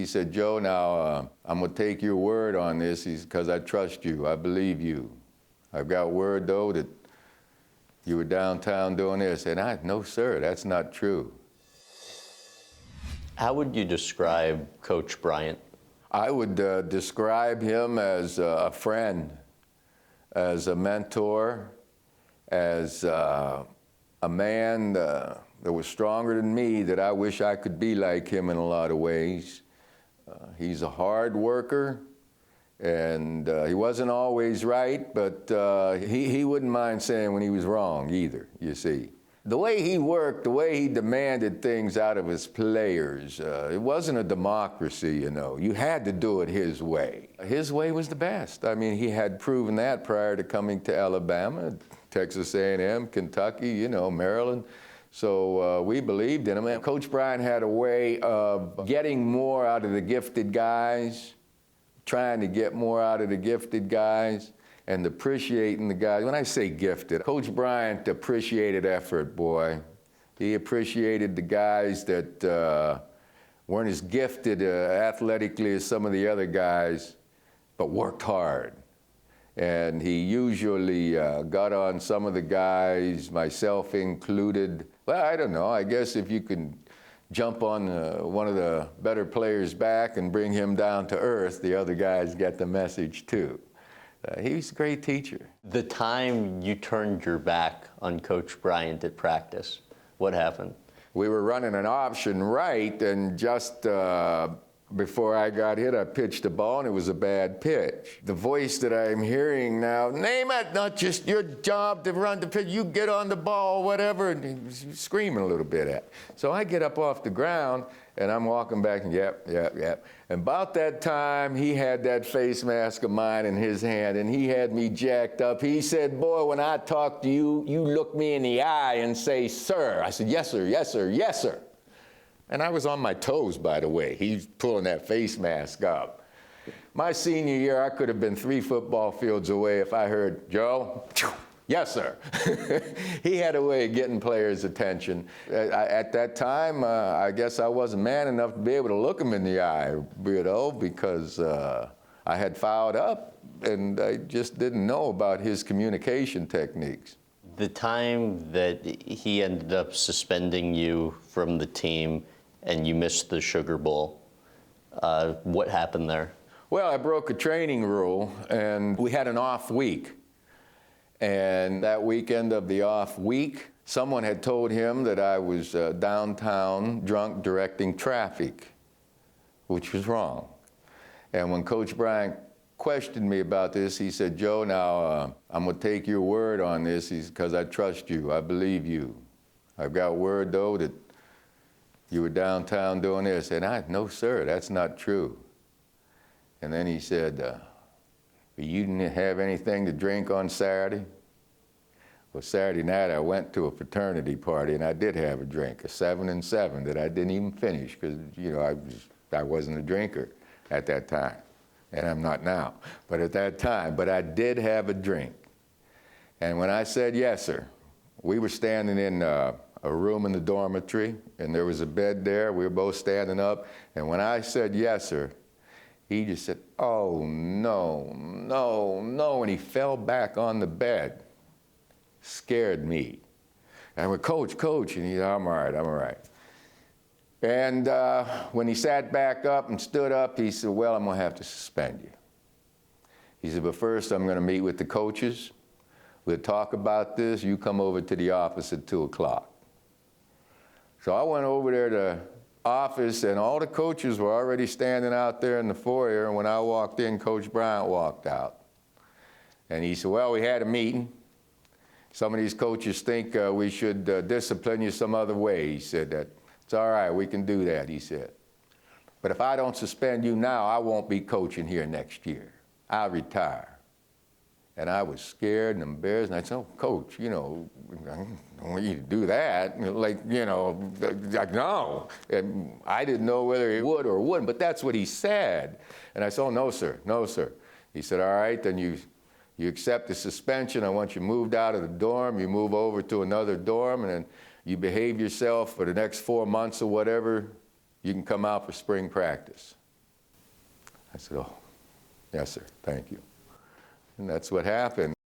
said, Joe, now I'm going to take your word on this because I trust you. I believe you. I've got word, though, that you were downtown doing this. And no, sir, that's not true. How would you describe Coach Bryant? I would describe him as a friend, as a mentor, as a man that was stronger than me, that I wish I could be like him in a lot of ways. He's a hard worker, and he wasn't always right, but he wouldn't mind saying when he was wrong either, you see. The way he worked, the way he demanded things out of his players, it wasn't a democracy, you know. You had to do it his way. His way was the best. I mean, he had proven that prior to coming to Alabama, Texas A&M, Kentucky, you know, Maryland. So we believed in him. And Coach Bryant had a way of getting more out of the gifted guys, trying to get more out of the gifted guys, and appreciating the guys. When I say gifted, Coach Bryant appreciated effort, boy. He appreciated the guys that weren't as gifted athletically as some of the other guys, but worked hard. And he usually got on some of the guys, myself included. Well, I don't know. I guess if you can jump on one of the better players' back and bring him down to earth, the other guys get the message too. He was a great teacher. The time you turned your back on Coach Bryant at practice, what happened? We were running an option right, and just before I got hit, I pitched the ball, and it was a bad pitch. The voice that I'm hearing now, Namath, not just your job to run the pitch, you get on the ball, whatever, and he was screaming a little bit at. So I get up off the ground, and I'm walking back, and yep. And about that time, he had that face mask of mine in his hand, and he had me jacked up. He said, boy, when I talk to you, you look me in the eye and say, sir. I said, yes, sir, yes, sir, yes, sir. And I was on my toes, by the way. He's pulling that face mask up. My senior year, I could have been 3 football fields away if I heard, Joe, yes, sir. He had a way of getting players' attention. At that time, I guess I wasn't man enough to be able to look him in the eye, you know, because I had fouled up, and I just didn't know about his communication techniques. The time that he ended up suspending you from the team and you missed the Sugar Bowl, what happened there? Well, I broke a training rule, and we had an off week. And that weekend of the off week, someone had told him that I was downtown drunk directing traffic, which was wrong. And when Coach Bryant questioned me about this, he said, Joe, now I'm going to take your word on this because I trust you. I believe you. I've got word, though, that you were downtown doing this. And no, sir, that's not true. And then he said, you didn't have anything to drink on Saturday? Well, Saturday night I went to a fraternity party, and I did have a drink, a 7 and 7 that I didn't even finish because, you know, I wasn't a drinker at that time, and I'm not now. But at that time, but I did have a drink. And when I said yes, sir, we were standing in a room in the dormitory, and there was a bed there. We were both standing up, and when I said yes, sir, he just said, oh, no, no, no, and he fell back on the bed. Scared me. And I went, Coach, and he said, I'm all right. And when he sat back up and stood up, he said, well, I'm going to have to suspend you. He said, but first I'm going to meet with the coaches. We'll talk about this. You come over to the office at 2 o'clock. So I went over there to office, and all the coaches were already standing out there in the foyer, and when I walked in, Coach Bryant walked out. And he said, well, we had a meeting. Some of these coaches think we should discipline you some other way. He said that. It's all right, we can do that, he said. But if I don't suspend you now, I won't be coaching here next year. I'll retire. And I was scared and embarrassed, and I said, oh, Coach, you know, I don't want you to do that. Like, you know, like, no. And I didn't know whether he would or wouldn't, but that's what he said. And I said, oh, no, sir, no, sir. He said, all right, then you accept the suspension. I want you moved out of the dorm. You move over to another dorm, and then you behave yourself for the next 4 months or whatever. You can come out for spring practice. I said, oh, yes, sir, thank you. And that's what happened.